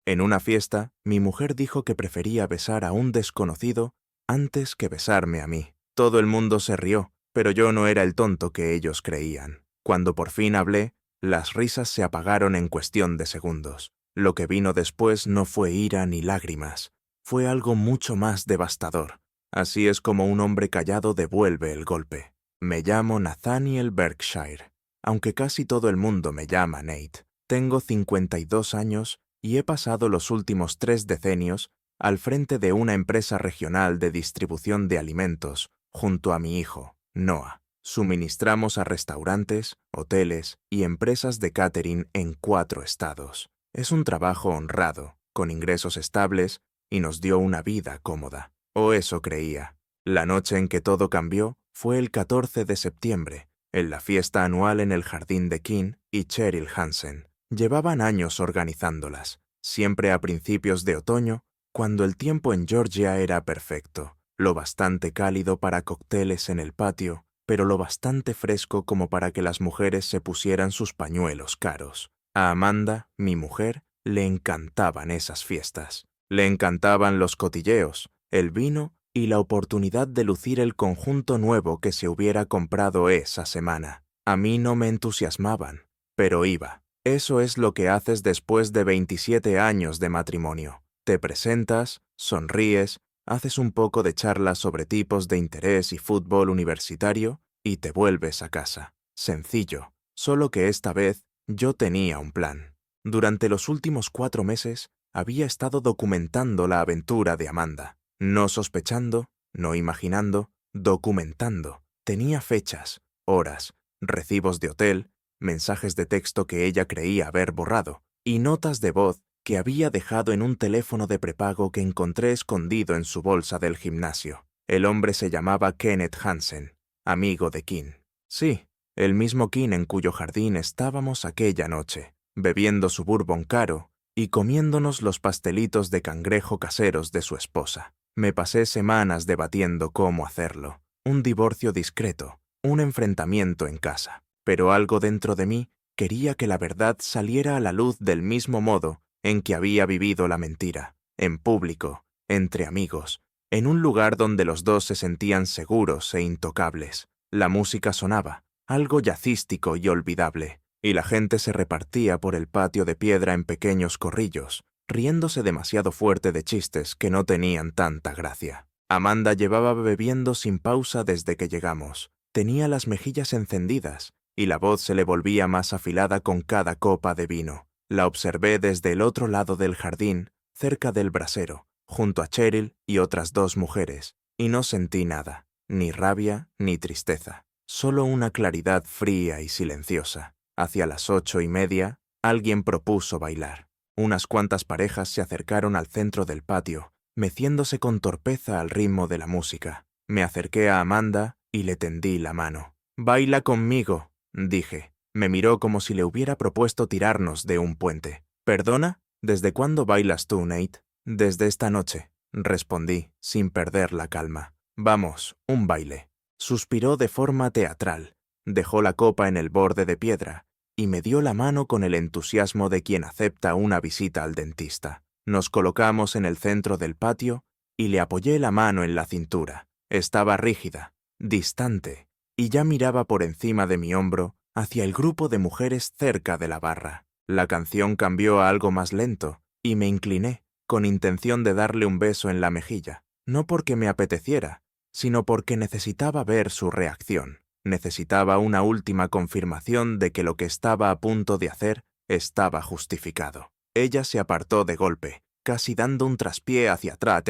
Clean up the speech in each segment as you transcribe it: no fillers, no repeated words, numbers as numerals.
En una fiesta, mi mujer dijo que prefería besar a un desconocido antes que besarme a mí. Todo el mundo se rió, pero yo no era el tonto que ellos creían. Cuando por fin hablé, las risas se apagaron en cuestión de segundos. Lo que vino después no fue ira ni lágrimas, fue algo mucho más devastador. Así es como un hombre callado devuelve el golpe. Me llamo Nathaniel Berkshire, aunque casi todo el mundo me llama Nate. Tengo 52 años y he pasado los últimos 3 decenios al frente de una empresa regional de distribución de alimentos junto a mi hijo, Noah. Suministramos a restaurantes, hoteles y empresas de catering en 4 estados. Es un trabajo honrado, con ingresos estables y nos dio una vida cómoda. O eso creía. La noche en que todo cambió fue el 14 de septiembre, en la fiesta anual en el jardín de King y Cheryl Hansen. Llevaban años organizándolas, siempre a principios de otoño, cuando el tiempo en Georgia era perfecto, lo bastante cálido para cócteles en el patio, pero lo bastante fresco como para que las mujeres se pusieran sus pañuelos caros. A Amanda, mi mujer, le encantaban esas fiestas. Le encantaban los cotilleos, el vino y la oportunidad de lucir el conjunto nuevo que se hubiera comprado esa semana. A mí no me entusiasmaban, pero iba. Eso es lo que haces después de 27 años de matrimonio. Te presentas, sonríes, haces un poco de charlas sobre tipos de interés y fútbol universitario y te vuelves a casa. Sencillo, solo que esta vez yo tenía un plan. Durante los últimos 4 meses había estado documentando la aventura de Amanda. No sospechando, no imaginando, documentando. Tenía fechas, horas, recibos de hotel, mensajes de texto que ella creía haber borrado y notas de voz que había dejado en un teléfono de prepago que encontré escondido en su bolsa del gimnasio. El hombre se llamaba Kenneth Hansen, amigo de King. Sí, el mismo King en cuyo jardín estábamos aquella noche, bebiendo su bourbon caro y comiéndonos los pastelitos de cangrejo caseros de su esposa. Me pasé semanas debatiendo cómo hacerlo. Un divorcio discreto, un enfrentamiento en casa. Pero algo dentro de mí quería que la verdad saliera a la luz del mismo modo en que había vivido la mentira, en público, entre amigos, en un lugar donde los dos se sentían seguros e intocables. La música sonaba, algo jazzístico y olvidable, y la gente se repartía por el patio de piedra en pequeños corrillos, riéndose demasiado fuerte de chistes que no tenían tanta gracia. Amanda llevaba bebiendo sin pausa desde que llegamos. Tenía las mejillas encendidas, y la voz se le volvía más afilada con cada copa de vino. La observé desde el otro lado del jardín, cerca del brasero, junto a Cheryl y otras 2 mujeres, y no sentí nada, ni rabia ni tristeza, solo una claridad fría y silenciosa. Hacia las 8:30, alguien propuso bailar. Unas cuantas parejas se acercaron al centro del patio, meciéndose con torpeza al ritmo de la música. Me acerqué a Amanda y le tendí la mano. «Baila conmigo», dije. Me miró como si le hubiera propuesto tirarnos de un puente. «¿Perdona? ¿Desde cuándo bailas tú, Nate?» «Desde esta noche», respondí, sin perder la calma. «Vamos, un baile». Suspiró de forma teatral, dejó la copa en el borde de piedra y me dio la mano con el entusiasmo de quien acepta una visita al dentista. Nos colocamos en el centro del patio y le apoyé la mano en la cintura. Estaba rígida, distante, y ya miraba por encima de mi hombro hacia el grupo de mujeres cerca de la barra. La canción cambió a algo más lento y me incliné, con intención de darle un beso en la mejilla, no porque me apeteciera, sino porque necesitaba ver su reacción. Necesitaba una última confirmación de que lo que estaba a punto de hacer estaba justificado. Ella se apartó de golpe, casi dando un traspié hacia atrás,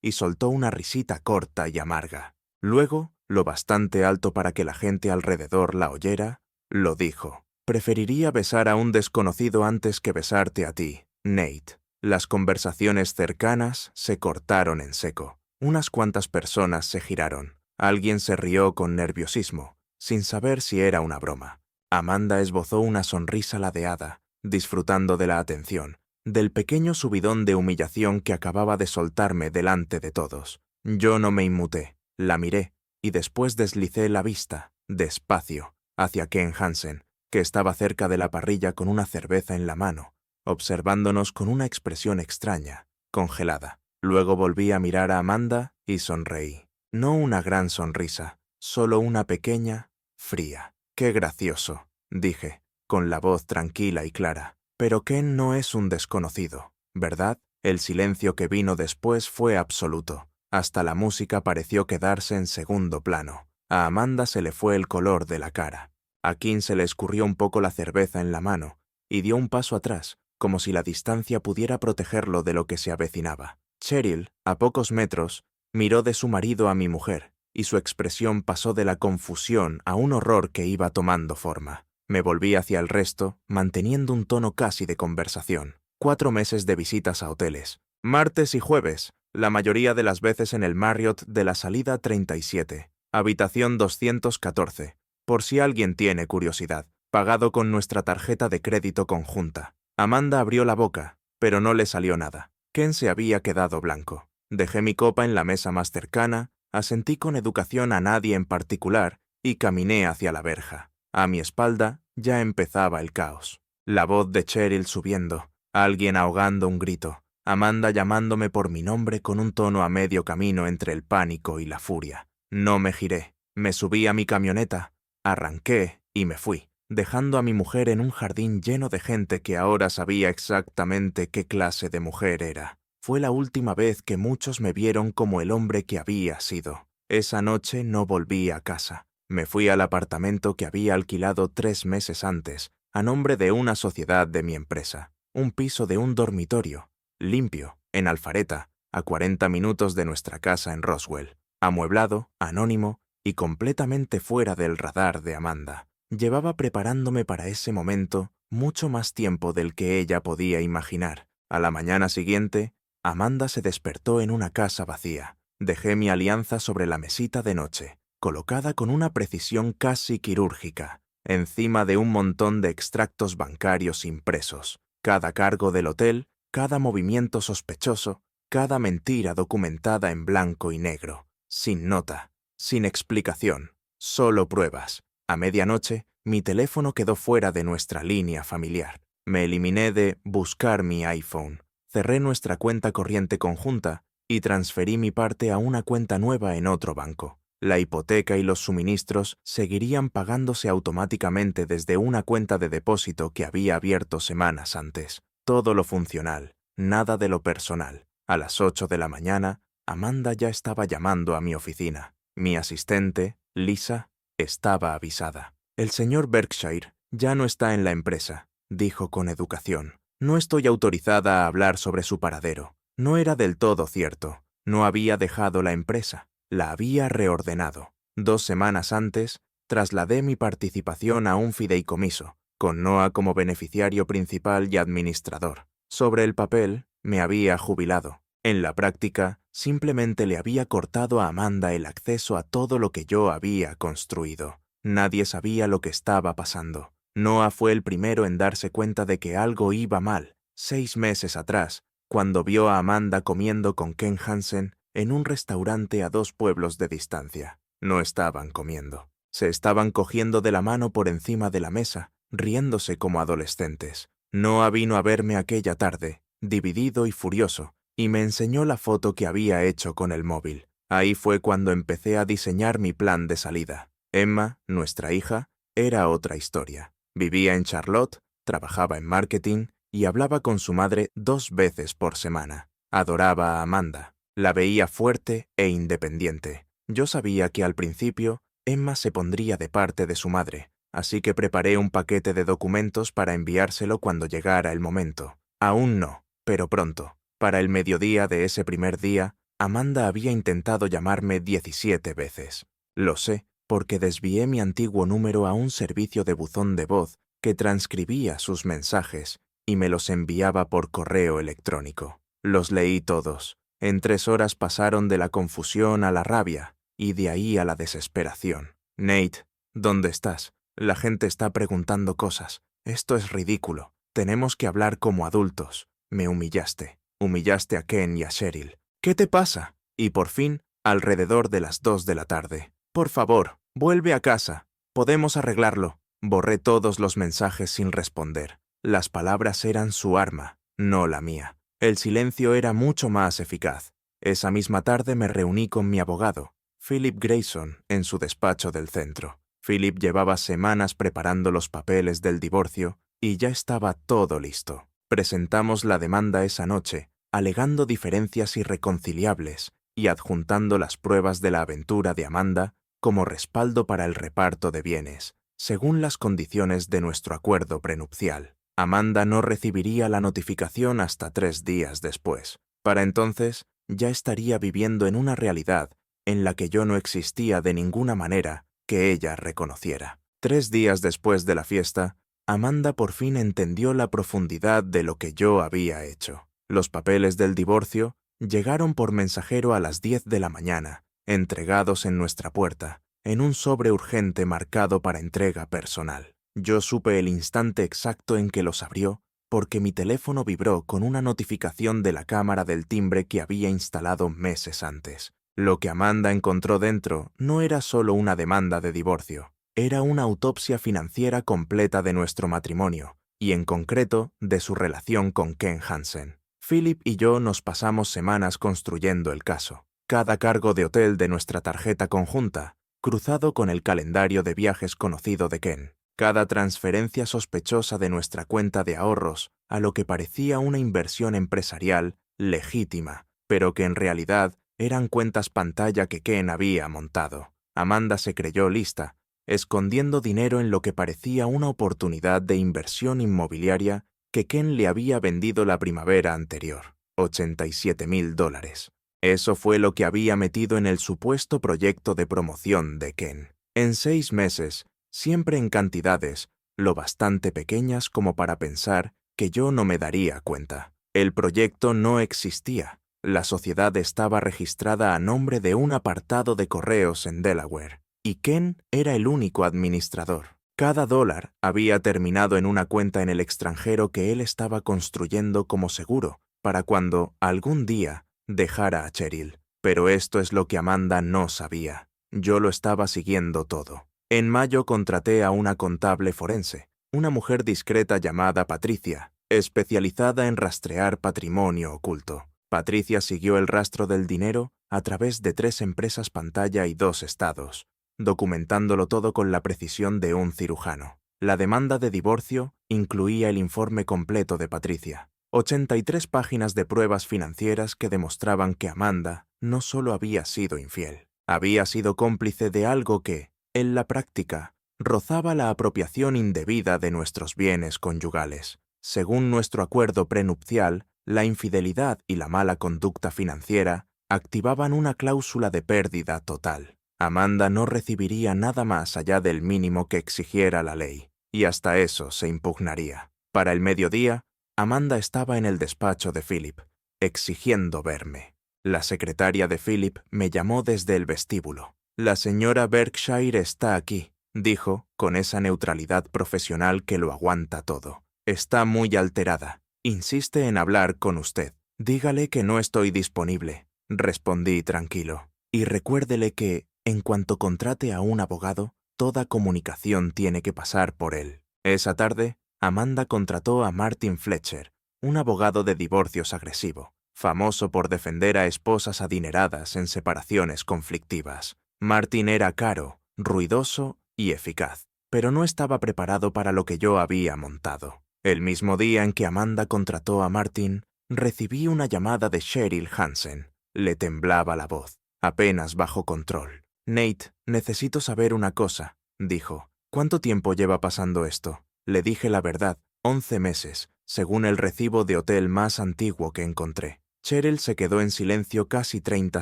y soltó una risita corta y amarga. Luego, lo bastante alto para que la gente alrededor la oyera, lo dijo. «Preferiría besar a un desconocido antes que besarte a ti, Nate». Las conversaciones cercanas se cortaron en seco. Unas cuantas personas se giraron. Alguien se rió con nerviosismo, sin saber si era una broma. Amanda esbozó una sonrisa ladeada, disfrutando de la atención, del pequeño subidón de humillación que acababa de soltarme delante de todos. Yo no me inmuté, la miré, y después deslicé la vista, despacio, hacia Ken Hansen, que estaba cerca de la parrilla con una cerveza en la mano, observándonos con una expresión extraña, congelada. Luego volví a mirar a Amanda y sonreí. No una gran sonrisa, solo una pequeña, fría. «Qué gracioso», dije, con la voz tranquila y clara. «Pero Ken no es un desconocido, ¿verdad?» El silencio que vino después fue absoluto. Hasta la música pareció quedarse en segundo plano. A Amanda se le fue el color de la cara. A Kim se le escurrió un poco la cerveza en la mano y dio un paso atrás, como si la distancia pudiera protegerlo de lo que se avecinaba. Cheryl, a pocos metros, miró de su marido a mi mujer, y su expresión pasó de la confusión a un horror que iba tomando forma. Me volví hacia el resto, manteniendo un tono casi de conversación. 4 meses de visitas a hoteles. Martes y jueves, la mayoría de las veces en el Marriott de la salida 37, habitación 214, por si alguien tiene curiosidad, pagado con nuestra tarjeta de crédito conjunta. Amanda abrió la boca, pero no le salió nada. Ken se había quedado blanco. Dejé mi copa en la mesa más cercana, asentí con educación a nadie en particular y caminé hacia la verja. A mi espalda ya empezaba el caos. La voz de Cheryl subiendo, alguien ahogando un grito, Amanda llamándome por mi nombre con un tono a medio camino entre el pánico y la furia. No me giré, me subí a mi camioneta, arranqué y me fui, dejando a mi mujer en un jardín lleno de gente que ahora sabía exactamente qué clase de mujer era. Fue la última vez que muchos me vieron como el hombre que había sido. Esa noche no volví a casa. Me fui al apartamento que había alquilado 3 meses antes, a nombre de una sociedad de mi empresa. Un piso de un dormitorio, limpio, en Alpharetta, a 40 minutos de nuestra casa en Roswell. Amueblado, anónimo y completamente fuera del radar de Amanda. Llevaba preparándome para ese momento mucho más tiempo del que ella podía imaginar. A la mañana siguiente, Amanda se despertó en una casa vacía. Dejé mi alianza sobre la mesita de noche, colocada con una precisión casi quirúrgica, encima de un montón de extractos bancarios impresos. Cada cargo del hotel, cada movimiento sospechoso, cada mentira documentada en blanco y negro, sin nota, sin explicación, solo pruebas. A medianoche, mi teléfono quedó fuera de nuestra línea familiar. Me eliminé de buscar mi iPhone. Cerré nuestra cuenta corriente conjunta y transferí mi parte a una cuenta nueva en otro banco. La hipoteca y los suministros seguirían pagándose automáticamente desde una cuenta de depósito que había abierto semanas antes. Todo lo funcional, nada de lo personal. A las 8 de la mañana, Amanda ya estaba llamando a mi oficina. Mi asistente, Lisa, estaba avisada. «El señor Berkshire ya no está en la empresa», dijo con educación. «No estoy autorizada a hablar sobre su paradero». No era del todo cierto. No había dejado la empresa. La había reordenado. 2 semanas antes, trasladé mi participación a un fideicomiso, con Noah como beneficiario principal y administrador. Sobre el papel, me había jubilado. En la práctica, simplemente le había cortado a Amanda el acceso a todo lo que yo había construido. Nadie sabía lo que estaba pasando. Noah fue el primero en darse cuenta de que algo iba mal, 6 meses atrás, cuando vio a Amanda comiendo con Ken Hansen en un restaurante a 2 pueblos de distancia. No estaban comiendo. Se estaban cogiendo de la mano por encima de la mesa, riéndose como adolescentes. Noah vino a verme aquella tarde, dividido y furioso, y me enseñó la foto que había hecho con el móvil. Ahí fue cuando empecé a diseñar mi plan de salida. Emma, nuestra hija, era otra historia. Vivía en Charlotte, trabajaba en marketing y hablaba con su madre 2 veces por semana. Adoraba a Amanda. La veía fuerte e independiente. Yo sabía que al principio Emma se pondría de parte de su madre, así que preparé un paquete de documentos para enviárselo cuando llegara el momento. Aún no, pero pronto. Para el mediodía de ese primer día, Amanda había intentado llamarme 17 veces. Lo sé, porque desvié mi antiguo número a un servicio de buzón de voz que transcribía sus mensajes y me los enviaba por correo electrónico. Los leí todos. En 3 horas pasaron de la confusión a la rabia y de ahí a la desesperación. «Nate, ¿dónde estás? La gente está preguntando cosas. Esto es ridículo. Tenemos que hablar como adultos». Me humillaste. Humillaste a Ken y a Cheryl. «¿Qué te pasa?» Y por fin, alrededor de las 2 de la tarde. «Por favor, vuelve a casa. Podemos arreglarlo». Borré todos los mensajes sin responder. Las palabras eran su arma, no la mía. El silencio era mucho más eficaz. Esa misma tarde me reuní con mi abogado, Philip Grayson, en su despacho del centro. Philip llevaba semanas preparando los papeles del divorcio y ya estaba todo listo. Presentamos la demanda esa noche, alegando diferencias irreconciliables y adjuntando las pruebas de la aventura de Amanda como respaldo para el reparto de bienes, según las condiciones de nuestro acuerdo prenupcial. Amanda no recibiría la notificación hasta 3 días después. Para entonces, ya estaría viviendo en una realidad en la que yo no existía de ninguna manera que ella reconociera. 3 días después de la fiesta, Amanda por fin entendió la profundidad de lo que yo había hecho. Los papeles del divorcio llegaron por mensajero a las 10 de la mañana, entregados en nuestra puerta, en un sobre urgente marcado para entrega personal. Yo supe el instante exacto en que los abrió porque mi teléfono vibró con una notificación de la cámara del timbre que había instalado meses antes. Lo que Amanda encontró dentro no era solo una demanda de divorcio, era una autopsia financiera completa de nuestro matrimonio, y en concreto de su relación con Ken Hansen. Philip y yo nos pasamos semanas construyendo el caso. Cada cargo de hotel de nuestra tarjeta conjunta, cruzado con el calendario de viajes conocido de Ken. Cada transferencia sospechosa de nuestra cuenta de ahorros a lo que parecía una inversión empresarial legítima, pero que en realidad eran cuentas pantalla que Ken había montado. Amanda se creyó lista, escondiendo dinero en lo que parecía una oportunidad de inversión inmobiliaria que Ken le había vendido la primavera anterior, $87,000. Eso fue lo que había metido en el supuesto proyecto de promoción de Ken. En 6 meses, siempre en cantidades lo bastante pequeñas como para pensar que yo no me daría cuenta. El proyecto no existía. La sociedad estaba registrada a nombre de un apartado de correos en Delaware, y Ken era el único administrador. Cada dólar había terminado en una cuenta en el extranjero que él estaba construyendo como seguro para cuando, algún día, dejara a Cheryl. Pero esto es lo que Amanda no sabía. Yo lo estaba siguiendo todo. En mayo contraté a una contable forense, una mujer discreta llamada Patricia, especializada en rastrear patrimonio oculto. Patricia siguió el rastro del dinero a través de 3 empresas pantalla y 2 estados, documentándolo todo con la precisión de un cirujano. La demanda de divorcio incluía el informe completo de Patricia, 83 páginas de pruebas financieras que demostraban que Amanda no solo había sido infiel, había sido cómplice de algo que, en la práctica, rozaba la apropiación indebida de nuestros bienes conyugales. Según nuestro acuerdo prenupcial, la infidelidad y la mala conducta financiera activaban una cláusula de pérdida total. Amanda no recibiría nada más allá del mínimo que exigiera la ley, y hasta eso se impugnaría. Para el mediodía, Amanda estaba en el despacho de Philip, exigiendo verme. La secretaria de Philip me llamó desde el vestíbulo. «La señora Berkshire está aquí», dijo, con esa neutralidad profesional que lo aguanta todo. «Está muy alterada. Insiste en hablar con usted». «Dígale que no estoy disponible», respondí tranquilo. «Y recuérdele que, en cuanto contrate a un abogado, toda comunicación tiene que pasar por él». Esa tarde, Amanda contrató a Martin Fletcher, un abogado de divorcios agresivo, famoso por defender a esposas adineradas en separaciones conflictivas. Martin era caro, ruidoso y eficaz, pero no estaba preparado para lo que yo había montado. El mismo día en que Amanda contrató a Martin, recibí una llamada de Cheryl Hansen. Le temblaba la voz, apenas bajo control. «Nate, necesito saber una cosa», dijo. «¿Cuánto tiempo lleva pasando esto?» Le dije la verdad, 11 meses, según el recibo de hotel más antiguo que encontré. Cheryl se quedó en silencio casi 30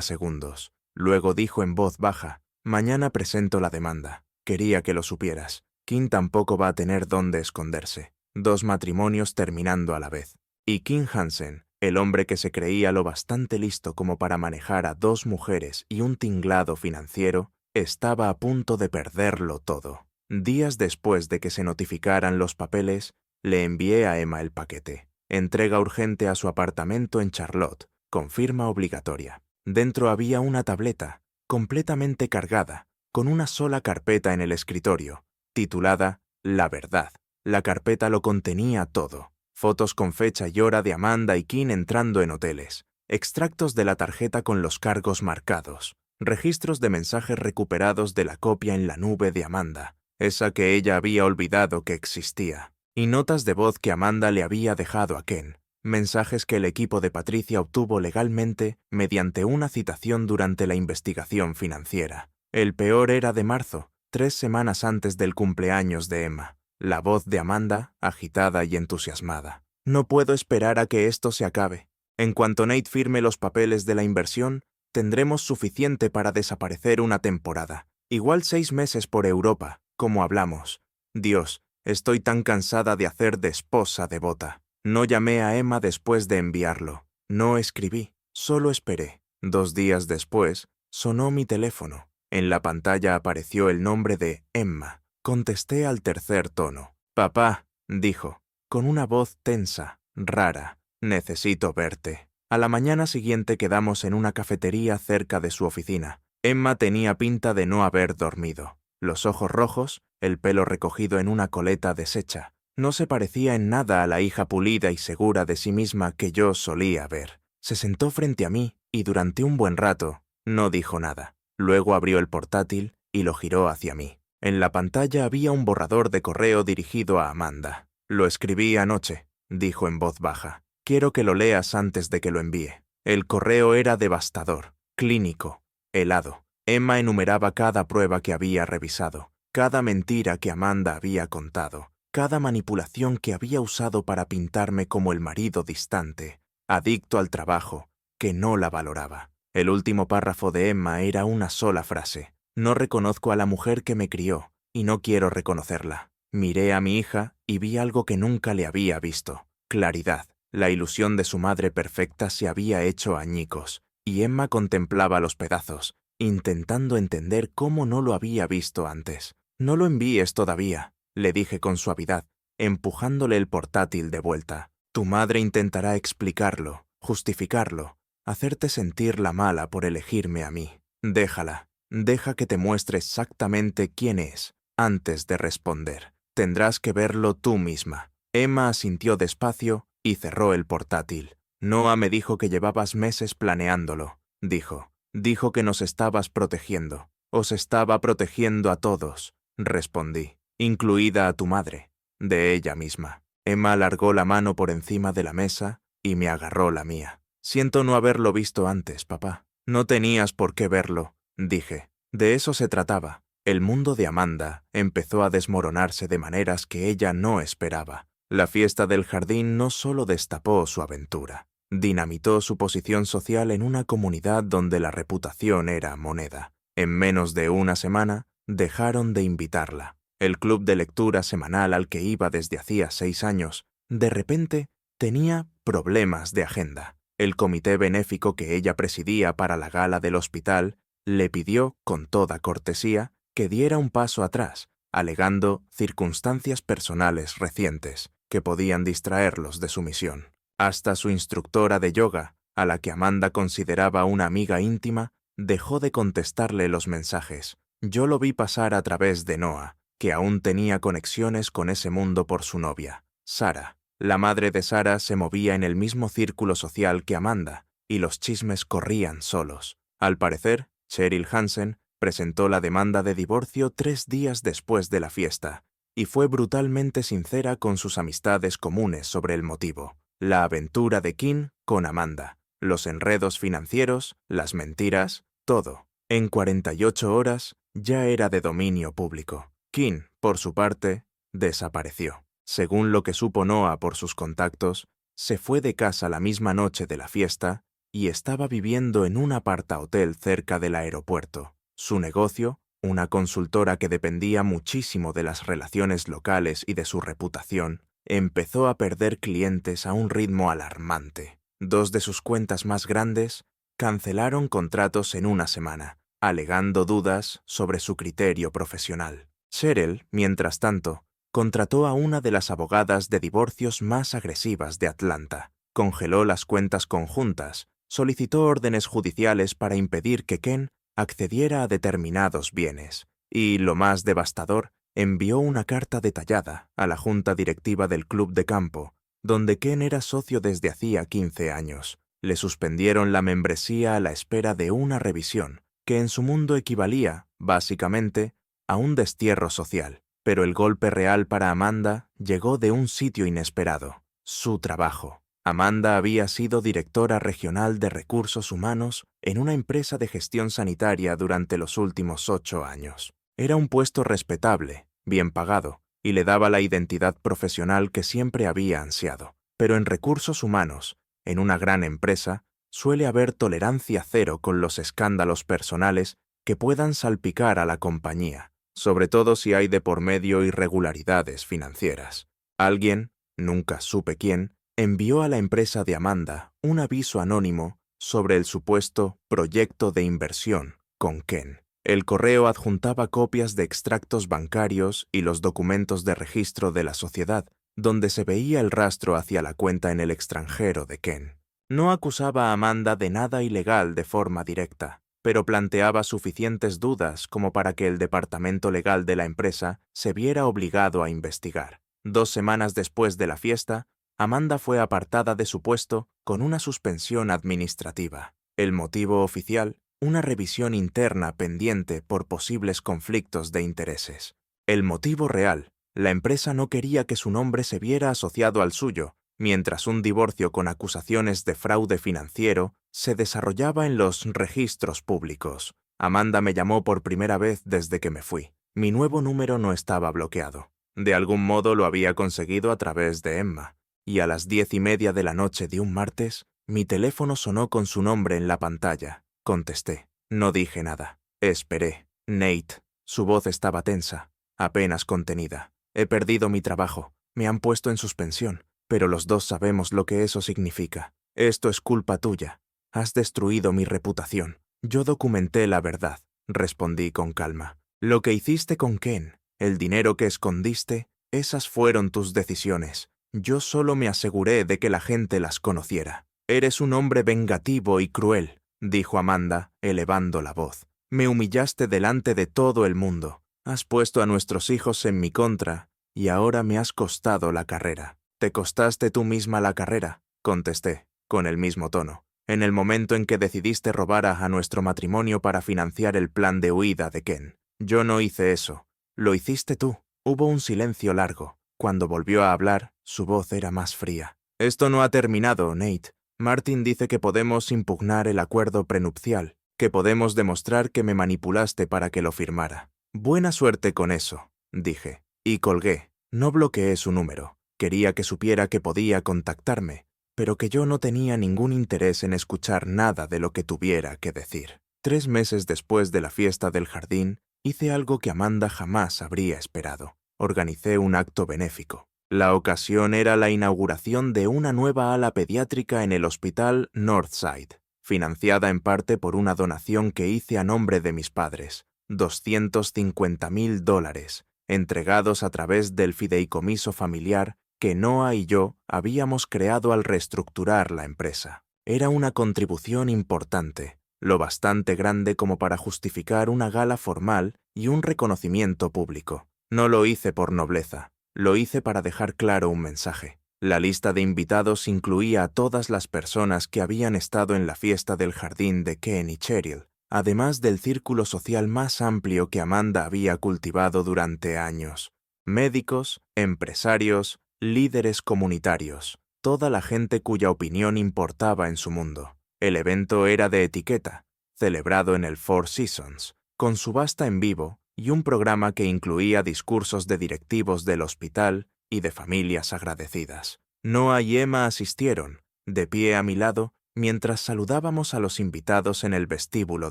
segundos. Luego dijo en voz baja: «Mañana presento la demanda. Quería que lo supieras. Kim tampoco va a tener dónde esconderse. 2 matrimonios terminando a la vez. Y Kim Hansen, el hombre que se creía lo bastante listo como para manejar a 2 mujeres y un tinglado financiero, estaba a punto de perderlo todo». Días después de que se notificaran los papeles, le envié a Emma el paquete. Entrega urgente a su apartamento en Charlotte, con firma obligatoria. Dentro había una tableta, completamente cargada, con una sola carpeta en el escritorio, titulada «La verdad». La carpeta lo contenía todo. Fotos con fecha y hora de Amanda y Kim entrando en hoteles, extractos de la tarjeta con los cargos marcados, registros de mensajes recuperados de la copia en la nube de Amanda, esa que ella había olvidado que existía, y notas de voz que Amanda le había dejado a Ken, mensajes que el equipo de Patricia obtuvo legalmente mediante una citación durante la investigación financiera. El peor era de marzo, 3 semanas antes del cumpleaños de Emma. La voz de Amanda, agitada y entusiasmada. No puedo esperar a que esto se acabe. En cuanto Nate firme los papeles de la inversión, tendremos suficiente para desaparecer una temporada. Igual 6 meses por Europa, como hablamos. Dios, estoy tan cansada de hacer de esposa devota. No llamé a Emma después de enviarlo. No escribí, solo esperé. 2 días después, sonó mi teléfono. En la pantalla apareció el nombre de Emma. Contesté al tercer tono. «Papá», dijo, con una voz tensa, rara, «necesito verte». A la mañana siguiente quedamos en una cafetería cerca de su oficina. Emma tenía pinta de no haber dormido. Los ojos rojos, el pelo recogido en una coleta deshecha. No se parecía en nada a la hija pulida y segura de sí misma que yo solía ver. Se sentó frente a mí y durante un buen rato no dijo nada. Luego abrió el portátil y lo giró hacia mí. En la pantalla había un borrador de correo dirigido a Amanda. «Lo escribí anoche», dijo en voz baja. «Quiero que lo leas antes de que lo envíe». El correo era devastador, clínico, helado. Emma enumeraba cada prueba que había revisado, cada mentira que Amanda había contado, cada manipulación que había usado para pintarme como el marido distante, adicto al trabajo, que no la valoraba. El último párrafo de Emma era una sola frase. «No reconozco a la mujer que me crió, y no quiero reconocerla». Miré a mi hija y vi algo que nunca le había visto. Claridad. La ilusión de su madre perfecta se había hecho añicos, y Emma contemplaba los pedazos, intentando entender cómo no lo había visto antes. «No lo envíes todavía», le dije con suavidad, empujándole el portátil de vuelta. «Tu madre intentará explicarlo, justificarlo, hacerte sentir la mala por elegirme a mí. Déjala. Deja que te muestre exactamente quién es, antes de responder. Tendrás que verlo tú misma». Emma asintió despacio y cerró el portátil. «Noah me dijo que llevabas meses planeándolo», dijo. «Dijo que nos estabas protegiendo. Os estaba protegiendo a todos», respondí, «incluida a tu madre, de ella misma». Emma alargó la mano por encima de la mesa y me agarró la mía. «Siento no haberlo visto antes, papá». «No tenías por qué verlo», dije. De eso se trataba. El mundo de Amanda empezó a desmoronarse de maneras que ella no esperaba. La fiesta del jardín no solo destapó su aventura, dinamitó su posición social en una comunidad donde la reputación era moneda. En menos de una semana, dejaron de invitarla. El club de lectura semanal al que iba desde hacía 6 años, de repente, tenía problemas de agenda. El comité benéfico que ella presidía para la gala del hospital le pidió, con toda cortesía, que diera un paso atrás, alegando circunstancias personales recientes que podían distraerlos de su misión. Hasta su instructora de yoga, a la que Amanda consideraba una amiga íntima, dejó de contestarle los mensajes. Yo lo vi pasar a través de Noah, que aún tenía conexiones con ese mundo por su novia, Sarah. La madre de Sarah se movía en el mismo círculo social que Amanda, y los chismes corrían solos. Al parecer, Cheryl Hansen presentó la demanda de divorcio 3 días después de la fiesta, y fue brutalmente sincera con sus amistades comunes sobre el motivo. La aventura de Kim con Amanda, los enredos financieros, las mentiras, todo. En 48 horas ya era de dominio público. Kim, por su parte, desapareció. Según lo que supo Noah por sus contactos, se fue de casa la misma noche de la fiesta y estaba viviendo en un apartahotel cerca del aeropuerto. Su negocio, una consultora que dependía muchísimo de las relaciones locales y de su reputación, empezó a perder clientes a un ritmo alarmante. 2 de sus cuentas más grandes cancelaron contratos en una semana, alegando dudas sobre su criterio profesional. Cheryl, mientras tanto, contrató a una de las abogadas de divorcios más agresivas de Atlanta, congeló las cuentas conjuntas, solicitó órdenes judiciales para impedir que Ken accediera a determinados bienes, y, lo más devastador, envió una carta detallada a la junta directiva del club de campo, donde Ken era socio desde hacía 15 años. Le suspendieron la membresía a la espera de una revisión, que en su mundo equivalía, básicamente, a un destierro social. Pero el golpe real para Amanda llegó de un sitio inesperado: su trabajo. Amanda había sido directora regional de recursos humanos en una empresa de gestión sanitaria durante los últimos 8 años. Era un puesto respetable, bien pagado, y le daba la identidad profesional que siempre había ansiado. Pero en recursos humanos, en una gran empresa, suele haber tolerancia cero con los escándalos personales que puedan salpicar a la compañía, sobre todo si hay de por medio irregularidades financieras. Alguien, nunca supe quién, envió a la empresa de Amanda un aviso anónimo sobre el supuesto proyecto de inversión con Ken. El correo adjuntaba copias de extractos bancarios y los documentos de registro de la sociedad, donde se veía el rastro hacia la cuenta en el extranjero de Ken. No acusaba a Amanda de nada ilegal de forma directa, pero planteaba suficientes dudas como para que el departamento legal de la empresa se viera obligado a investigar. 2 semanas después de la fiesta, Amanda fue apartada de su puesto con una suspensión administrativa. El motivo oficial: una revisión interna pendiente por posibles conflictos de intereses. El motivo real: la empresa no quería que su nombre se viera asociado al suyo, mientras un divorcio con acusaciones de fraude financiero se desarrollaba en los registros públicos. Amanda me llamó por primera vez desde que me fui. Mi nuevo número no estaba bloqueado. De algún modo lo había conseguido a través de Emma, y a las 10:30 de la noche de un martes, mi teléfono sonó con su nombre en la pantalla. Contesté. No dije nada. Esperé. Nate. Su voz estaba tensa, apenas contenida. He perdido mi trabajo. Me han puesto en suspensión, pero los dos sabemos lo que eso significa. Esto es culpa tuya. Has destruido mi reputación. Yo documenté la verdad, respondí con calma. Lo que hiciste con Ken, el dinero que escondiste, esas fueron tus decisiones. Yo solo me aseguré de que la gente las conociera. Eres un hombre vengativo y cruel, dijo Amanda, elevando la voz. Me humillaste delante de todo el mundo. Has puesto a nuestros hijos en mi contra y ahora me has costado la carrera. Te costaste tú misma la carrera, contesté, con el mismo tono. En el momento en que decidiste robar a nuestro matrimonio para financiar el plan de huida de Ken. Yo no hice eso. Lo hiciste tú. Hubo un silencio largo. Cuando volvió a hablar, su voz era más fría. Esto no ha terminado, Nate. Martin dice que podemos impugnar el acuerdo prenupcial, que podemos demostrar que me manipulaste para que lo firmara. Buena suerte con eso, dije. Y colgué. No bloqueé su número. Quería que supiera que podía contactarme, pero que yo no tenía ningún interés en escuchar nada de lo que tuviera que decir. 3 meses después de la fiesta del jardín, hice algo que Amanda jamás habría esperado. Organicé un acto benéfico. La ocasión era la inauguración de una nueva ala pediátrica en el hospital Northside, financiada en parte por una donación que hice a nombre de mis padres, $250,000, entregados a través del fideicomiso familiar que Noah y yo habíamos creado al reestructurar la empresa. Era una contribución importante, lo bastante grande como para justificar una gala formal y un reconocimiento público. No lo hice por nobleza, lo hice para dejar claro un mensaje. La lista de invitados incluía a todas las personas que habían estado en la fiesta del jardín de Ken y Cheryl, además del círculo social más amplio que Amanda había cultivado durante años. Médicos, empresarios, líderes comunitarios, toda la gente cuya opinión importaba en su mundo. El evento era de etiqueta, celebrado en el Four Seasons, con subasta en vivo y un programa que incluía discursos de directivos del hospital y de familias agradecidas. Noah y Emma asistieron, de pie a mi lado, mientras saludábamos a los invitados en el vestíbulo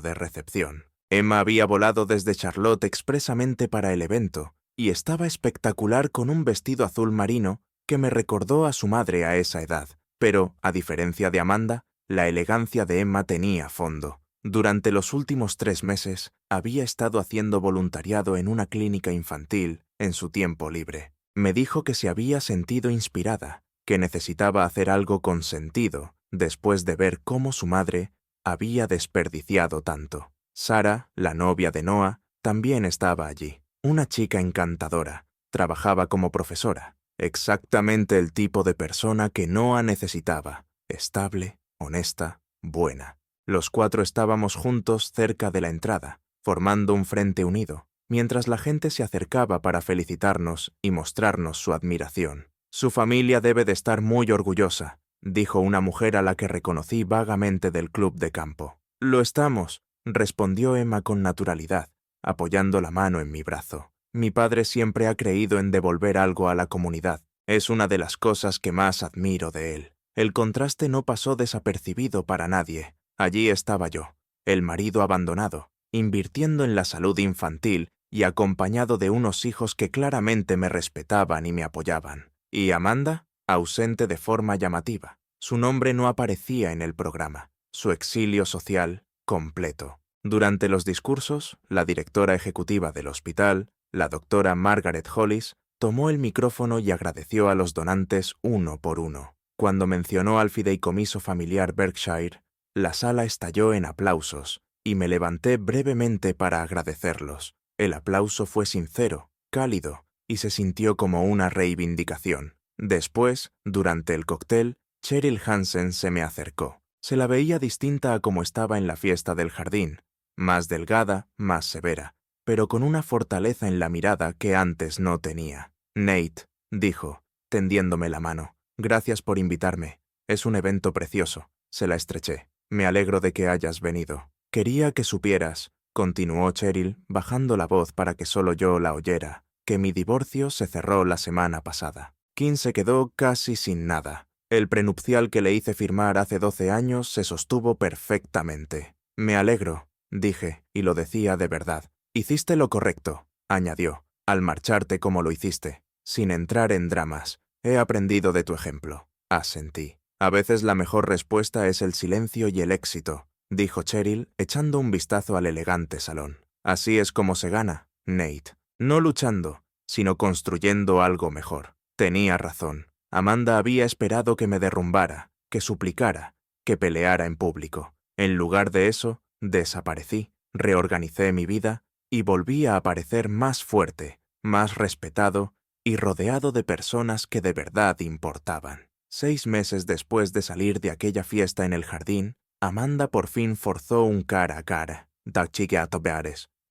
de recepción. Emma había volado desde Charlotte expresamente para el evento y estaba espectacular con un vestido azul marino que me recordó a su madre a esa edad. Pero, a diferencia de Amanda, la elegancia de Emma tenía fondo. Durante los últimos 3 meses, había estado haciendo voluntariado en una clínica infantil en su tiempo libre. Me dijo que se había sentido inspirada, que necesitaba hacer algo con sentido, después de ver cómo su madre había desperdiciado tanto. Sarah, la novia de Noah, también estaba allí. Una chica encantadora. Trabajaba como profesora. Exactamente el tipo de persona que Noah necesitaba. Estable, honesta, buena. Los 4 estábamos juntos cerca de la entrada, formando un frente unido, mientras la gente se acercaba para felicitarnos y mostrarnos su admiración. «Su familia debe de estar muy orgullosa», dijo una mujer a la que reconocí vagamente del club de campo. «Lo estamos», respondió Emma con naturalidad, apoyando la mano en mi brazo. «Mi padre siempre ha creído en devolver algo a la comunidad. Es una de las cosas que más admiro de él». El contraste no pasó desapercibido para nadie. Allí estaba yo, el marido abandonado, invirtiendo en la salud infantil y acompañado de unos hijos que claramente me respetaban y me apoyaban. Y Amanda, ausente de forma llamativa. Su nombre no aparecía en el programa. Su exilio social, completo. Durante los discursos, la directora ejecutiva del hospital, la doctora Margaret Hollis, tomó el micrófono y agradeció a los donantes uno por uno. Cuando mencionó al fideicomiso familiar Berkshire, la sala estalló en aplausos, y me levanté brevemente para agradecerlos. El aplauso fue sincero, cálido, y se sintió como una reivindicación. Después, durante el cóctel, Cheryl Hansen se me acercó. Se la veía distinta a como estaba en la fiesta del jardín, más delgada, más severa, pero con una fortaleza en la mirada que antes no tenía. «Nate», dijo, tendiéndome la mano, «gracias por invitarme. Es un evento precioso». Se la estreché. «Me alegro de que hayas venido. Quería que supieras», continuó Cheryl, bajando la voz para que solo yo la oyera, «que mi divorcio se cerró la semana pasada. Kim se quedó casi sin nada. El prenupcial que le hice firmar hace 12 años se sostuvo perfectamente». «Me alegro», dije, y lo decía de verdad. «Hiciste lo correcto», añadió, «al marcharte como lo hiciste, sin entrar en dramas. He aprendido de tu ejemplo». Asentí. «A veces la mejor respuesta es el silencio y el éxito», dijo Cheryl, echando un vistazo al elegante salón. «Así es como se gana, Nate. No luchando, sino construyendo algo mejor». Tenía razón. Amanda había esperado que me derrumbara, que suplicara, que peleara en público. En lugar de eso, desaparecí, reorganicé mi vida y volví a aparecer más fuerte, más respetado y rodeado de personas que de verdad importaban. 6 meses después de salir de aquella fiesta en el jardín, Amanda por fin forzó un cara a cara,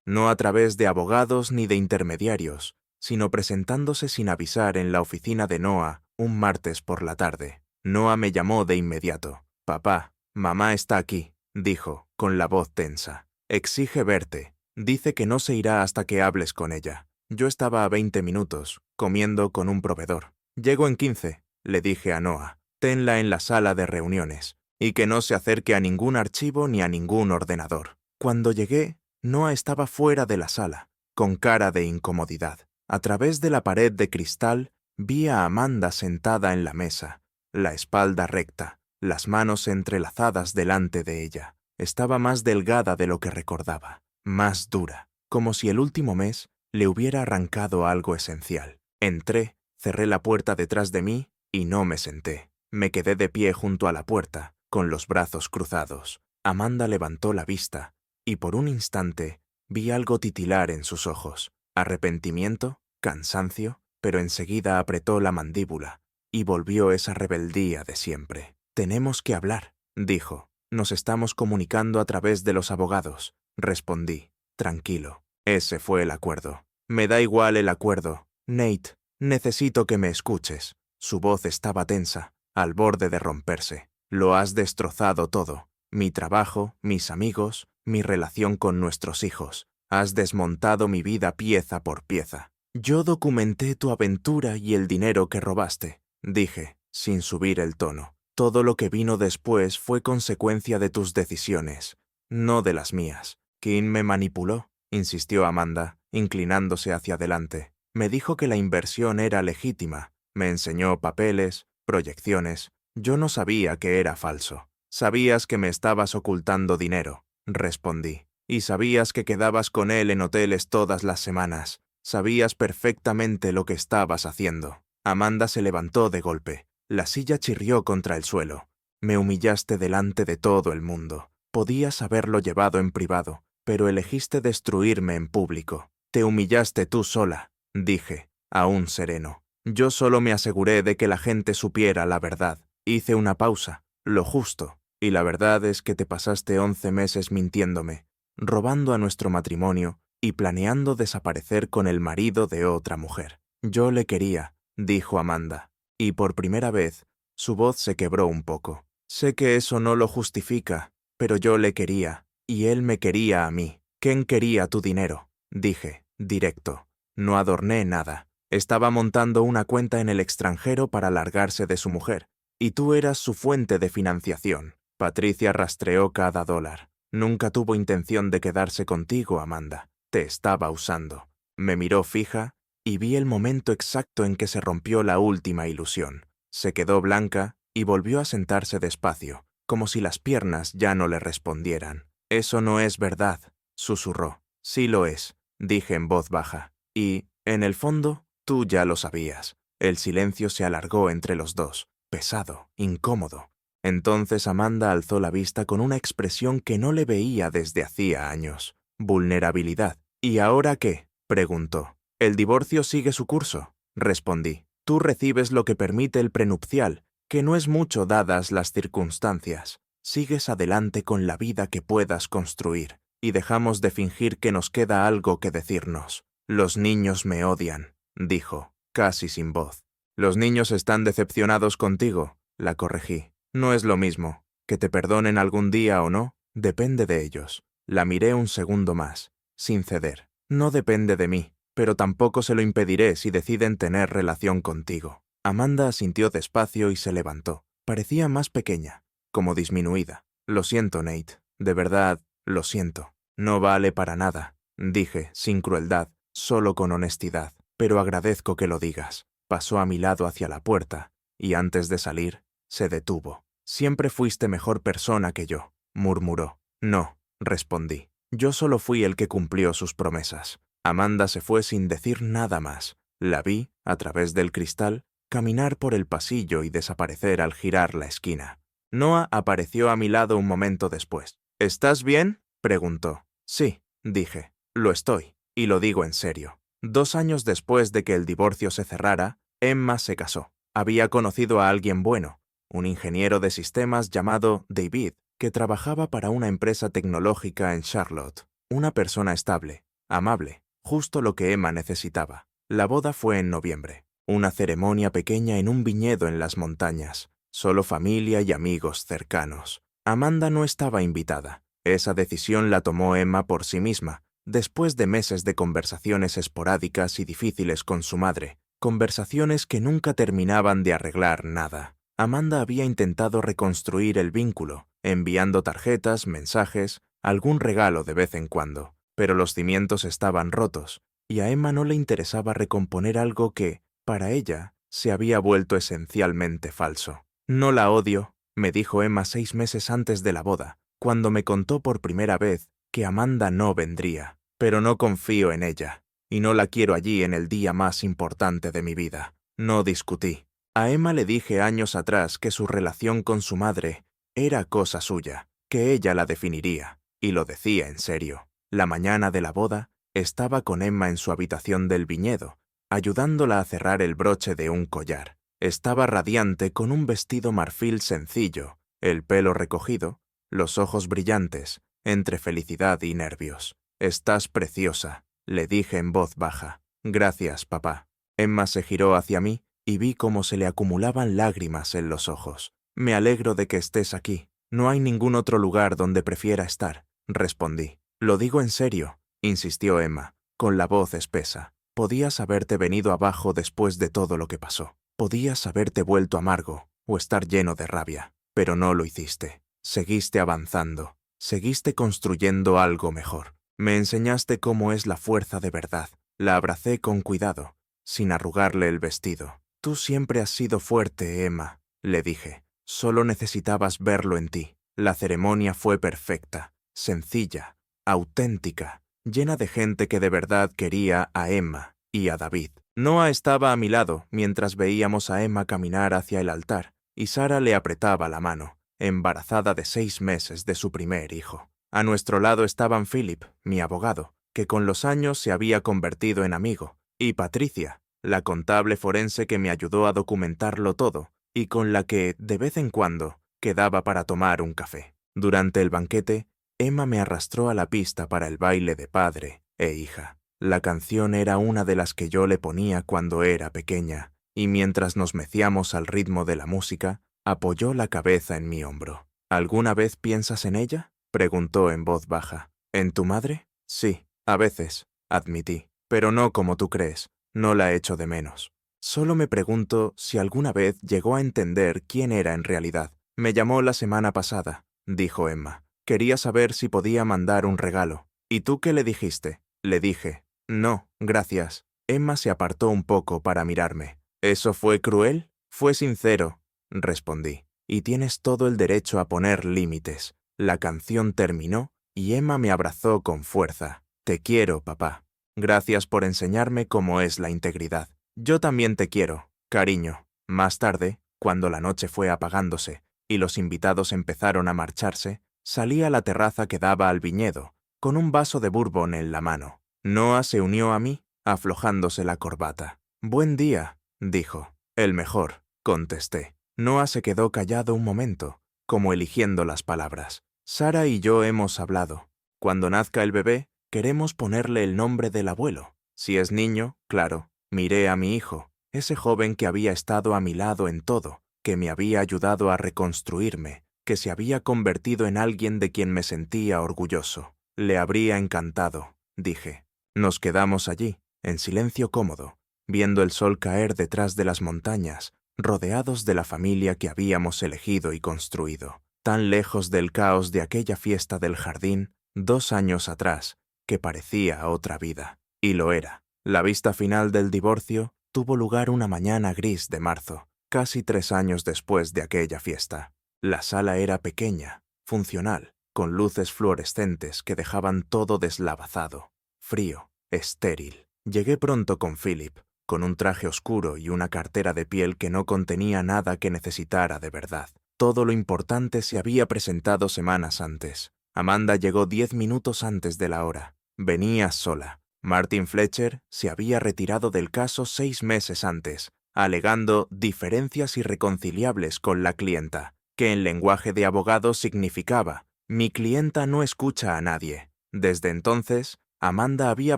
no a través de abogados ni de intermediarios, sino presentándose sin avisar en la oficina de Noah un martes por la tarde. Noah me llamó de inmediato. «Papá, mamá está aquí», dijo, con la voz tensa. «Exige verte. Dice que no se irá hasta que hables con ella». Yo estaba a 20 minutos, comiendo con un proveedor. «Llego en 15», le dije a Noah. «Tenla en la sala de reuniones, y que no se acerque a ningún archivo ni a ningún ordenador». Cuando llegué, Noah estaba fuera de la sala, con cara de incomodidad. A través de la pared de cristal vi a Amanda sentada en la mesa, la espalda recta, las manos entrelazadas delante de ella. Estaba más delgada de lo que recordaba, más dura, como si el último mes le hubiera arrancado algo esencial. Entré, cerré la puerta detrás de mí y no me senté. Me quedé de pie junto a la puerta, con los brazos cruzados. Amanda levantó la vista y por un instante vi algo titilar en sus ojos. Arrepentimiento, cansancio, pero enseguida apretó la mandíbula y volvió esa rebeldía de siempre. «Tenemos que hablar», dijo. «Nos estamos comunicando a través de los abogados», respondí, tranquilo. Ese fue el acuerdo. «Me da igual el acuerdo. Nate, necesito que me escuches». Su voz estaba tensa, al borde de romperse. «Lo has destrozado todo. Mi trabajo, mis amigos, mi relación con nuestros hijos. Has desmontado mi vida pieza por pieza. Yo documenté tu aventura y el dinero que robaste», dije, sin subir el tono. «Todo lo que vino después fue consecuencia de tus decisiones, no de las mías». «Kim me manipuló», insistió Amanda, inclinándose hacia adelante. «Me dijo que la inversión era legítima. Me enseñó papeles, proyecciones. Yo no sabía que era falso». «Sabías que me estabas ocultando dinero», respondí. «Y sabías que quedabas con él en hoteles todas las semanas. Sabías perfectamente lo que estabas haciendo». Amanda se levantó de golpe. La silla chirrió contra el suelo. «Me humillaste delante de todo el mundo. Podías haberlo llevado en privado, pero elegiste destruirme en público. Te humillaste tú sola, dije, aún sereno. Yo solo me aseguré de que la gente supiera la verdad. Hice una pausa, lo justo, y la verdad es que te pasaste 11 meses mintiéndome, robando a nuestro matrimonio y planeando desaparecer con el marido de otra mujer. Yo le quería, dijo Amanda, y por primera vez su voz se quebró un poco. Sé que eso no lo justifica, pero yo le quería, y él me quería a mí. Ken quería tu dinero, dije, directo. No adorné nada. Estaba montando una cuenta en el extranjero para largarse de su mujer, y tú eras su fuente de financiación. Patricia rastreó cada dólar. Nunca tuvo intención de quedarse contigo, Amanda. Te estaba usando. Me miró fija y vi el momento exacto en que se rompió la última ilusión. Se quedó blanca y volvió a sentarse despacio, como si las piernas ya no le respondieran. Eso no es verdad, susurró. Sí lo es, dije en voz baja. Y, en el fondo, tú ya lo sabías. El silencio se alargó entre los dos, pesado, incómodo. Entonces Amanda alzó la vista con una expresión que no le veía desde hacía años. Vulnerabilidad. ¿Y ahora qué?, preguntó. El divorcio sigue su curso, respondí. Tú recibes lo que permite el prenupcial, que no es mucho dadas las circunstancias. Sigues adelante con la vida que puedas construir, y dejamos de fingir que nos queda algo que decirnos. Los niños me odian, dijo, casi sin voz. Los niños están decepcionados contigo, la corregí. No es lo mismo. Que te perdonen algún día o no, depende de ellos. La miré un segundo más, sin ceder. No depende de mí, pero tampoco se lo impediré si deciden tener relación contigo. Amanda asintió despacio y se levantó. Parecía más pequeña, como disminuida. Lo siento, Nate. De verdad, lo siento. No vale para nada, dije, sin crueldad, solo con honestidad. Pero agradezco que lo digas. Pasó a mi lado hacia la puerta, y antes de salir, se detuvo. Siempre fuiste mejor persona que yo, murmuró. No, respondí. Yo solo fui el que cumplió sus promesas. Amanda se fue sin decir nada más. La vi, a través del cristal, caminar por el pasillo y desaparecer al girar la esquina. Noah apareció a mi lado un momento después. ¿Estás bien?, preguntó. Sí, dije. Lo estoy, y lo digo en serio. 2 años después de que el divorcio se cerrara, Emma se casó. Había conocido a alguien bueno, un ingeniero de sistemas llamado David, que trabajaba para una empresa tecnológica en Charlotte. Una persona estable, amable, justo lo que Emma necesitaba. La boda fue en noviembre. Una ceremonia pequeña en un viñedo en las montañas. Solo familia y amigos cercanos. Amanda no estaba invitada. Esa decisión la tomó Emma por sí misma, después de meses de conversaciones esporádicas y difíciles con su madre, conversaciones que nunca terminaban de arreglar nada. Amanda había intentado reconstruir el vínculo, enviando tarjetas, mensajes, algún regalo de vez en cuando, pero los cimientos estaban rotos, y a Emma no le interesaba recomponer algo que, para ella, se había vuelto esencialmente falso. No la odio, me dijo Emma 6 meses antes de la boda, cuando me contó por primera vez que Amanda no vendría, pero no confío en ella, y no la quiero allí en el día más importante de mi vida. No discutí. A Emma le dije años atrás que su relación con su madre era cosa suya, que ella la definiría, y lo decía en serio. La mañana de la boda, estaba con Emma en su habitación del viñedo, ayudándola a cerrar el broche de un collar. Estaba radiante con un vestido marfil sencillo, el pelo recogido, los ojos brillantes, entre felicidad y nervios. «Estás preciosa», le dije en voz baja. «Gracias, papá». Emma se giró hacia mí y vi cómo se le acumulaban lágrimas en los ojos. «Me alegro de que estés aquí. No hay ningún otro lugar donde prefiera estar», respondí. «Lo digo en serio», insistió Emma, con la voz espesa. «Podías haberte venido abajo después de todo lo que pasó. Podías haberte vuelto amargo o estar lleno de rabia, pero no lo hiciste. Seguiste avanzando, seguiste construyendo algo mejor. Me enseñaste cómo es la fuerza de verdad». La abracé con cuidado, sin arrugarle el vestido. «Tú siempre has sido fuerte, Emma», le dije. «Solo necesitabas verlo en ti». La ceremonia fue perfecta, sencilla, auténtica, llena de gente que de verdad quería a Emma y a David. Noah estaba a mi lado mientras veíamos a Emma caminar hacia el altar, y Sara le apretaba la mano, embarazada de 6 meses de su primer hijo. A nuestro lado estaban Philip, mi abogado, que con los años se había convertido en amigo, y Patricia, la contable forense que me ayudó a documentarlo todo, y con la que, de vez en cuando, quedaba para tomar un café. Durante el banquete, Emma me arrastró a la pista para el baile de padre e hija. La canción era una de las que yo le ponía cuando era pequeña, y mientras nos mecíamos al ritmo de la música, apoyó la cabeza en mi hombro. ¿Alguna vez piensas en ella?, preguntó en voz baja. ¿En tu madre? Sí, a veces, admití, pero no como tú crees, no la echo de menos. Solo me pregunto si alguna vez llegó a entender quién era en realidad. Me llamó la semana pasada, dijo Emma. Quería saber si podía mandar un regalo. ¿Y tú qué le dijiste? Le dije. No, gracias. Emma se apartó un poco para mirarme. ¿Eso fue cruel? Fue sincero, respondí. Y tienes todo el derecho a poner límites. La canción terminó y Emma me abrazó con fuerza. Te quiero, papá. Gracias por enseñarme cómo es la integridad. Yo también te quiero, cariño. Más tarde, cuando la noche fue apagándose y los invitados empezaron a marcharse, salí a la terraza que daba al viñedo, con un vaso de bourbon en la mano. Noah se unió a mí, aflojándose la corbata. Buen día, dijo. El mejor, contesté. Noah se quedó callado un momento, como eligiendo las palabras. Sara y yo hemos hablado. Cuando nazca el bebé, queremos ponerle el nombre del abuelo. Si es niño, claro, miré a mi hijo, ese joven que había estado a mi lado en todo, que me había ayudado a reconstruirme, que se había convertido en alguien de quien me sentía orgulloso. Le habría encantado, dije. Nos quedamos allí, en silencio cómodo, viendo el sol caer detrás de las montañas, rodeados de la familia que habíamos elegido y construido, tan lejos del caos de aquella fiesta del jardín 2 años atrás, que parecía otra vida. Y lo era. La vista final del divorcio tuvo lugar una mañana gris de marzo, casi 3 años después de aquella fiesta. La sala era pequeña, funcional, con luces fluorescentes que dejaban todo deslavazado, frío, estéril. Llegué pronto con Philip, con un traje oscuro y una cartera de piel que no contenía nada que necesitara de verdad. Todo lo importante se había presentado semanas antes. Amanda llegó 10 minutos antes de la hora. Venía sola. Martin Fletcher se había retirado del caso 6 meses antes, alegando diferencias irreconciliables con la clienta, que en lenguaje de abogado significaba «mi clienta no escucha a nadie». Desde entonces, Amanda había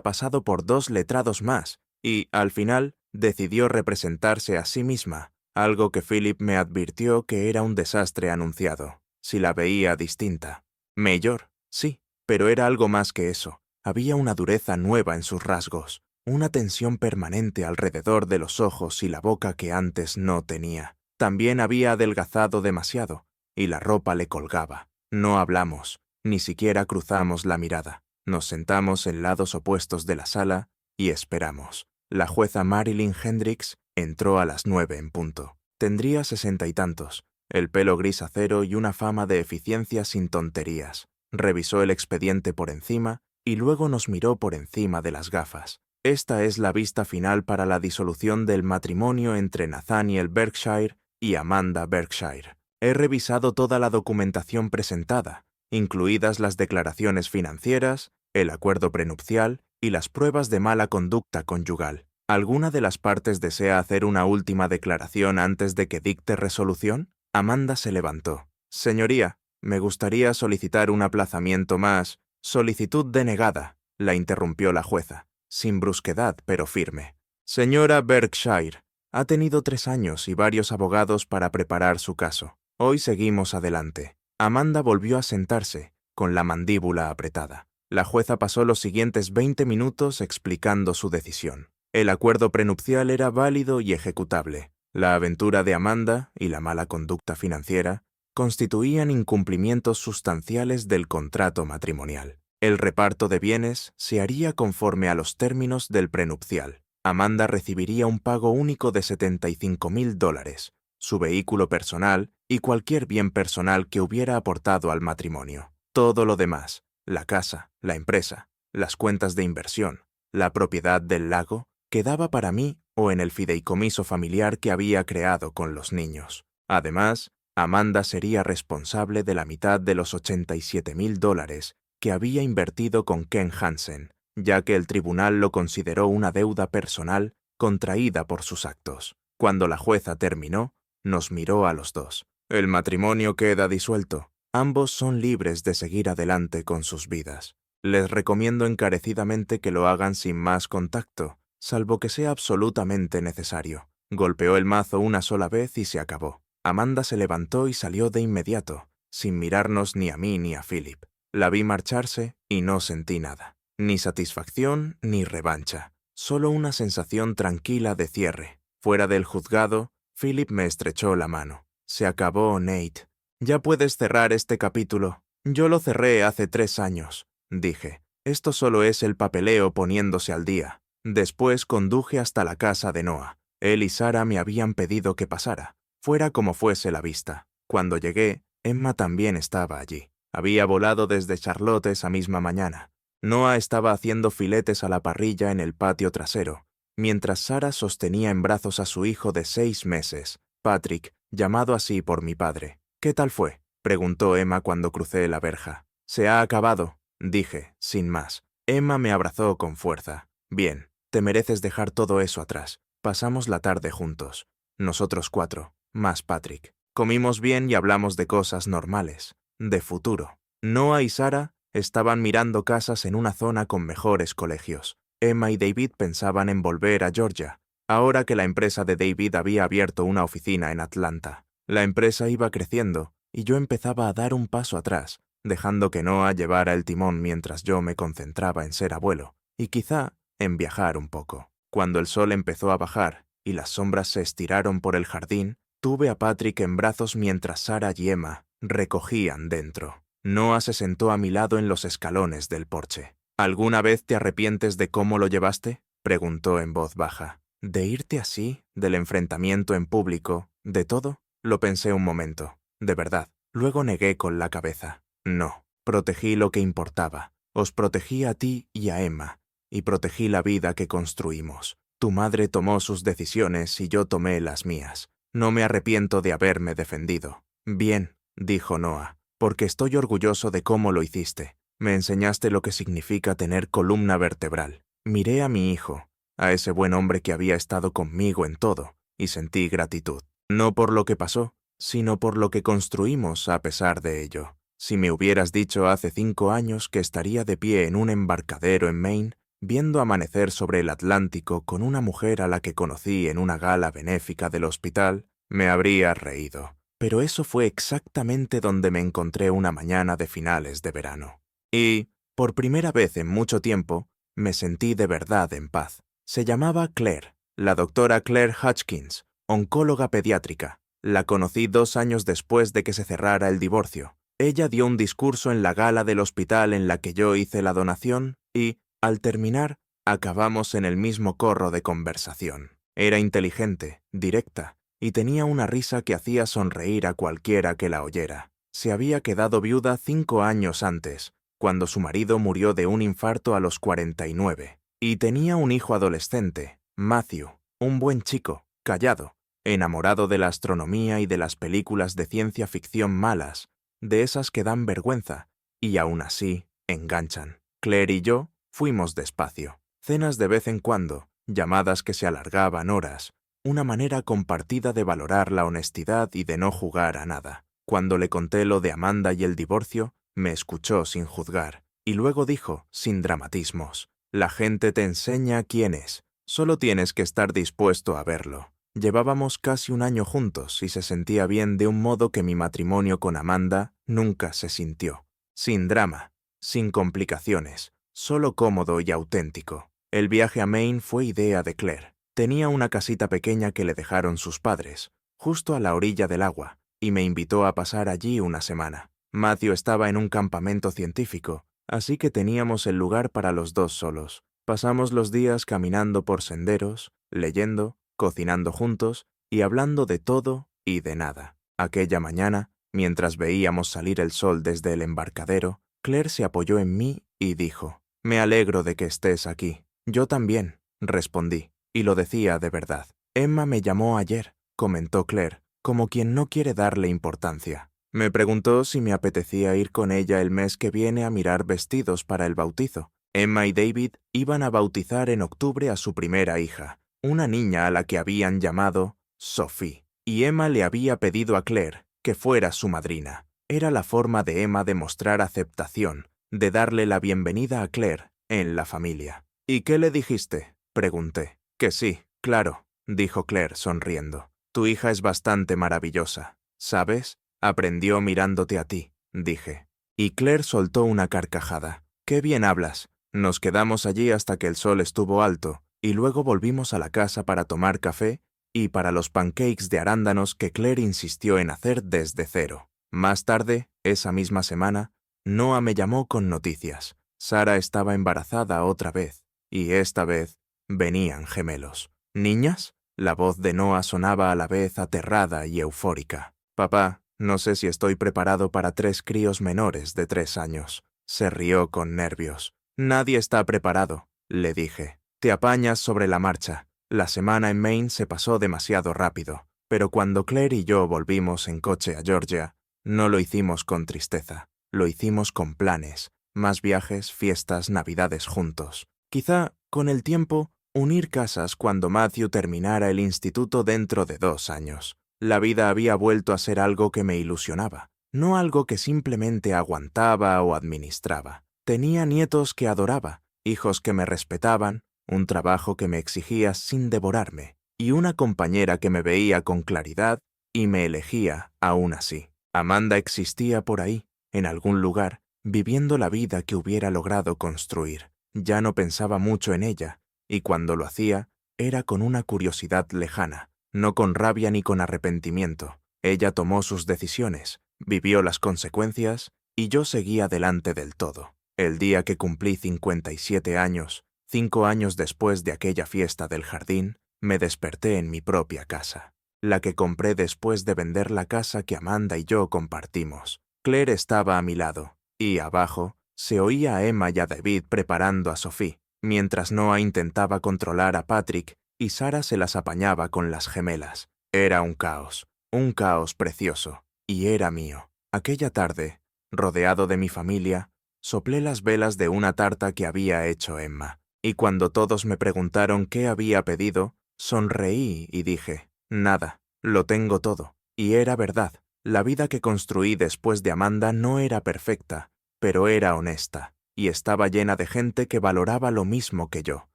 pasado por 2 letrados más y, al final, decidió representarse a sí misma, algo que Philip me advirtió que era un desastre anunciado, si la veía distinta. Mayor, sí, pero era algo más que eso. Había una dureza nueva en sus rasgos, una tensión permanente alrededor de los ojos y la boca que antes no tenía. También había adelgazado demasiado, y la ropa le colgaba. No hablamos, ni siquiera cruzamos la mirada. Nos sentamos en lados opuestos de la sala y esperamos. La jueza Marilyn Hendricks entró a las 9 en punto. Tendría 60 y tantos, el pelo gris acero y una fama de eficiencia sin tonterías. Revisó el expediente por encima y luego nos miró por encima de las gafas. Esta es la vista final para la disolución del matrimonio entre Nathaniel Berkshire y Amanda Berkshire. He revisado toda la documentación presentada, incluidas las declaraciones financieras, el acuerdo prenupcial y las pruebas de mala conducta conyugal. ¿Alguna de las partes desea hacer una última declaración antes de que dicte resolución? Amanda se levantó. Señoría, me gustaría solicitar un aplazamiento más. Solicitud denegada, la interrumpió la jueza, sin brusquedad pero firme. Señora Berkshire, ha tenido 3 años y varios abogados para preparar su caso. Hoy seguimos adelante. Amanda volvió a sentarse, con la mandíbula apretada. La jueza pasó los siguientes 20 minutos explicando su decisión. El acuerdo prenupcial era válido y ejecutable. La aventura de Amanda y la mala conducta financiera constituían incumplimientos sustanciales del contrato matrimonial. El reparto de bienes se haría conforme a los términos del prenupcial. Amanda recibiría un pago único de $75,000, su vehículo personal y cualquier bien personal que hubiera aportado al matrimonio. Todo lo demás, la casa, la empresa, las cuentas de inversión, la propiedad del lago, quedaba para mí o en el fideicomiso familiar que había creado con los niños. Además, Amanda sería responsable de la mitad de los $87,000 que había invertido con Ken Hansen, ya que el tribunal lo consideró una deuda personal contraída por sus actos. Cuando la jueza terminó, nos miró a los dos. El matrimonio queda disuelto. Ambos son libres de seguir adelante con sus vidas. Les recomiendo encarecidamente que lo hagan sin más contacto, salvo que sea absolutamente necesario. Golpeó el mazo una sola vez y se acabó. Amanda se levantó y salió de inmediato, sin mirarnos ni a mí ni a Philip. La vi marcharse y no sentí nada. Ni satisfacción ni revancha. Solo una sensación tranquila de cierre. Fuera del juzgado, Philip me estrechó la mano. Se acabó, Nate. Ya puedes cerrar este capítulo. Yo lo cerré hace 3 años, dije. Esto solo es el papeleo poniéndose al día. Después conduje hasta la casa de Noah. Él y Sara me habían pedido que pasara, fuera como fuese la vista. Cuando llegué, Emma también estaba allí. Había volado desde Charlotte esa misma mañana. Noah estaba haciendo filetes a la parrilla en el patio trasero, mientras Sara sostenía en brazos a su hijo de 6 meses, Patrick, llamado así por mi padre. ¿Qué tal fue?, preguntó Emma cuando crucé la verja. Se ha acabado, dije, sin más. Emma me abrazó con fuerza. Bien, te mereces dejar todo eso atrás. Pasamos la tarde juntos. Nosotros 4, más Patrick. Comimos bien y hablamos de cosas normales, de futuro. Noah y Sara estaban mirando casas en una zona con mejores colegios. Emma y David pensaban en volver a Georgia, ahora que la empresa de David había abierto una oficina en Atlanta. La empresa iba creciendo y yo empezaba a dar un paso atrás, dejando que Noah llevara el timón mientras yo me concentraba en ser abuelo y quizá en viajar un poco. Cuando el sol empezó a bajar y las sombras se estiraron por el jardín, tuve a Patrick en brazos mientras Sara y Emma recogían dentro. Noah se sentó a mi lado en los escalones del porche. ¿Alguna vez te arrepientes de cómo lo llevaste?, preguntó en voz baja. ¿De irte así? ¿Del enfrentamiento en público? ¿De todo? Lo pensé un momento. De verdad. Luego negué con la cabeza. No. Protegí lo que importaba. Os protegí a ti y a Emma. Y protegí la vida que construimos. Tu madre tomó sus decisiones y yo tomé las mías. No me arrepiento de haberme defendido. Bien, dijo Noah, porque estoy orgulloso de cómo lo hiciste. Me enseñaste lo que significa tener columna vertebral. Miré a mi hijo, a ese buen hombre que había estado conmigo en todo, y sentí gratitud. No por lo que pasó, sino por lo que construimos a pesar de ello. Si me hubieras dicho hace 5 años que estaría de pie en un embarcadero en Maine, viendo amanecer sobre el Atlántico con una mujer a la que conocí en una gala benéfica del hospital, me habría reído. Pero eso fue exactamente donde me encontré una mañana de finales de verano. Y, por primera vez en mucho tiempo, me sentí de verdad en paz. Se llamaba Claire, la doctora Claire Hutchins, oncóloga pediátrica. La conocí 2 años después de que se cerrara el divorcio. Ella dio un discurso en la gala del hospital en la que yo hice la donación y, al terminar, acabamos en el mismo corro de conversación. Era inteligente, directa, y tenía una risa que hacía sonreír a cualquiera que la oyera. Se había quedado viuda 5 años antes, cuando su marido murió de un infarto a los 49, y tenía un hijo adolescente, Matthew, un buen chico, callado, enamorado de la astronomía y de las películas de ciencia ficción malas, de esas que dan vergüenza, y aún así enganchan. Claire y yo fuimos despacio. Cenas de vez en cuando, llamadas que se alargaban horas, una manera compartida de valorar la honestidad y de no jugar a nada. Cuando le conté lo de Amanda y el divorcio, me escuchó sin juzgar, y luego dijo, sin dramatismos, «La gente te enseña quién es, solo tienes que estar dispuesto a verlo». Llevábamos casi 1 año juntos y se sentía bien de un modo que mi matrimonio con Amanda nunca se sintió. Sin drama, sin complicaciones, solo cómodo y auténtico. El viaje a Maine fue idea de Claire. Tenía una casita pequeña que le dejaron sus padres, justo a la orilla del agua, y me invitó a pasar allí una semana. Matthew estaba en un campamento científico, así que teníamos el lugar para los 2 solos. Pasamos los días caminando por senderos, leyendo, cocinando juntos y hablando de todo y de nada. Aquella mañana, mientras veíamos salir el sol desde el embarcadero, Claire se apoyó en mí y dijo, «Me alegro de que estés aquí». «Yo también», respondí, y lo decía de verdad. «Emma me llamó ayer», comentó Claire, como quien no quiere darle importancia. Me preguntó si me apetecía ir con ella el mes que viene a mirar vestidos para el bautizo. Emma y David iban a bautizar en octubre a su primera hija, una niña a la que habían llamado Sophie, y Emma le había pedido a Claire que fuera su madrina. Era la forma de Emma de mostrar aceptación, de darle la bienvenida a Claire en la familia. ¿Y qué le dijiste?, pregunté. Que sí, claro, dijo Claire sonriendo. Tu hija es bastante maravillosa, ¿sabes? Aprendió mirándote a ti, dije. Y Claire soltó una carcajada. Qué bien hablas. Nos quedamos allí hasta que el sol estuvo alto, y luego volvimos a la casa para tomar café y para los pancakes de arándanos que Claire insistió en hacer desde cero. Más tarde, esa misma semana, Noah me llamó con noticias. Sara estaba embarazada otra vez, y esta vez venían gemelos. ¿Niñas? La voz de Noah sonaba a la vez aterrada y eufórica. Papá, no sé si estoy preparado para 3 críos menores de 3 años. Se rió con nervios. Nadie está preparado, le dije. Te apañas sobre la marcha. La semana en Maine se pasó demasiado rápido, pero cuando Claire y yo volvimos en coche a Georgia, no lo hicimos con tristeza. Lo hicimos con planes, más viajes, fiestas, navidades juntos. Quizá, con el tiempo, unir casas cuando Matthew terminara el instituto dentro de 2 años. La vida había vuelto a ser algo que me ilusionaba, no algo que simplemente aguantaba o administraba. Tenía nietos que adoraba, hijos que me respetaban, un trabajo que me exigía sin devorarme, y una compañera que me veía con claridad y me elegía aún así. Amanda existía por ahí, en algún lugar, viviendo la vida que hubiera logrado construir. Ya no pensaba mucho en ella, y cuando lo hacía, era con una curiosidad lejana, no con rabia ni con arrepentimiento. Ella tomó sus decisiones, vivió las consecuencias, y yo seguí adelante del todo. El día que cumplí 57 años, 5 años después de aquella fiesta del jardín, me desperté en mi propia casa, la que compré después de vender la casa que Amanda y yo compartimos. Claire estaba a mi lado, y abajo se oía a Emma y a David preparando a Sophie, mientras Noah intentaba controlar a Patrick y Sara se las apañaba con las gemelas. Era un caos precioso, y era mío. Aquella tarde, rodeado de mi familia, soplé las velas de una tarta que había hecho Emma, y cuando todos me preguntaron qué había pedido, sonreí y dije, nada, lo tengo todo. Y era verdad, la vida que construí después de Amanda no era perfecta, pero era honesta, y estaba llena de gente que valoraba lo mismo que yo: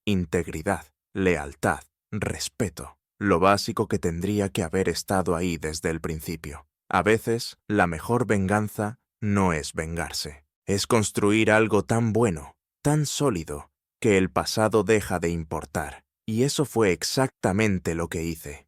integridad, lealtad, respeto, lo básico que tendría que haber estado ahí desde el principio. A veces, la mejor venganza no es vengarse, es construir algo tan bueno, tan sólido, que el pasado deja de importar. Y eso fue exactamente lo que hice.